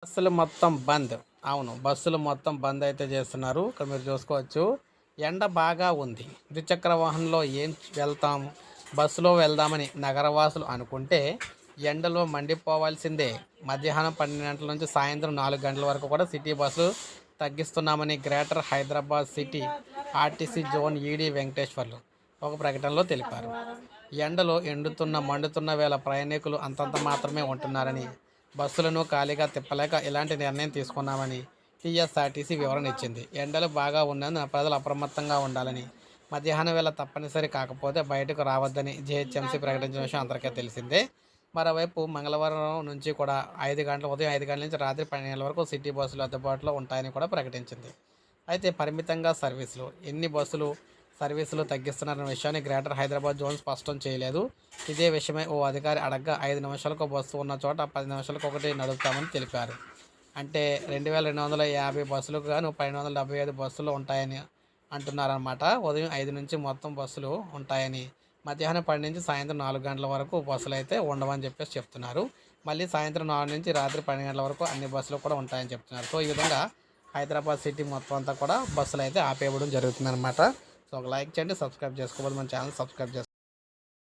బస్సులు మొత్తం బంద్. అవును. బస్సులు మొత్తం బంద్ అయితే చేస్తున్నారు. ఇక్కడ మీరు చూసుకోవచ్చు. ఎండ బాగా ఉంది. ద్విచక్ర వాహనంలో ఏం వెళ్తాం? బస్సులో వెళ్దామని నగరవాసులు అనుకుంటే ఎండలో మండిపోవాల్సిందే. మధ్యాహ్నం 12 గంటల నుంచి సాయంత్రం 4 గంటల వరకు కూడా సిటీ బస్సులు తగ్గిస్తున్నామని greater Hyderabad city RTC zone ED Venkateswarlu ఒక ప్రకటనలో తెలిపారు. ఎండలో ఎండుతున్న మండుతున్న వేళ ప్రయాణికులు అంతంత మాత్రమే ఉంటున్నారని, బస్సులను ఖాళీగా తిప్పలేక ఇలాంటి నిర్ణయం తీసుకున్నామని టీఎస్ఆర్టీసీ వివరణ ఇచ్చింది. ఎండలు బాగా ఉన్నందున ప్రజలు అప్రమత్తంగా ఉండాలని, మధ్యాహ్నం వేళ తప్పనిసరి కాకపోతే బయటకు రావద్దని జీహెచ్ఎంసీ ప్రకటించిన విషయం అందరికీ తెలిసిందే. మరోవైపు మంగళవారం నుంచి కూడా ఉదయం 5 గంటల నుంచి రాత్రి 12 గంటల వరకు సిటీ బస్సులు అందుబాటులో ఉంటాయని కూడా ప్రకటించింది. అయితే పరిమితంగా సర్వీసులు. ఎన్ని బస్సులు సర్వీసులు తగ్గిస్తున్నారన్న విషయాన్ని గ్రేటర్ హైదరాబాద్ జోన్ స్పష్టం చేయలేదు. ఇదే విషయమై ఓ అధికారి అడగ్గా 5 నిమిషాలకు బస్సు ఉన్న చోట 10 నిమిషాలకు ఒకటి నడుపుతామని తెలిపారు. అంటే 2250 బస్సులకు గాను 1275 బస్సులు ఉంటాయని అంటున్నారన్నమాట. ఉదయం 5 నుంచి మొత్తం బస్సులు ఉంటాయని, మధ్యాహ్నం 10 నుంచి సాయంత్రం 4 గంటల వరకు బస్సులు అయితే ఉండవని చెప్పేసి చెప్తున్నారు. మళ్ళీ సాయంత్రం 4 నుంచి రాత్రి 12 గంటల వరకు అన్ని బస్సులు కూడా ఉంటాయని చెప్తున్నారు. సో ఈ విధంగా హైదరాబాద్ సిటీ మొత్తం అంతా కూడా బస్సులు అయితే ఆపేయడం జరుగుతుందన్నమాట. సో ఒక లైక్ చేయండి, సబ్స్క్రైబ్ చేసుకోవాలి, మన ఛానల్ సబ్స్క్రైబ్ చేసుకోండి.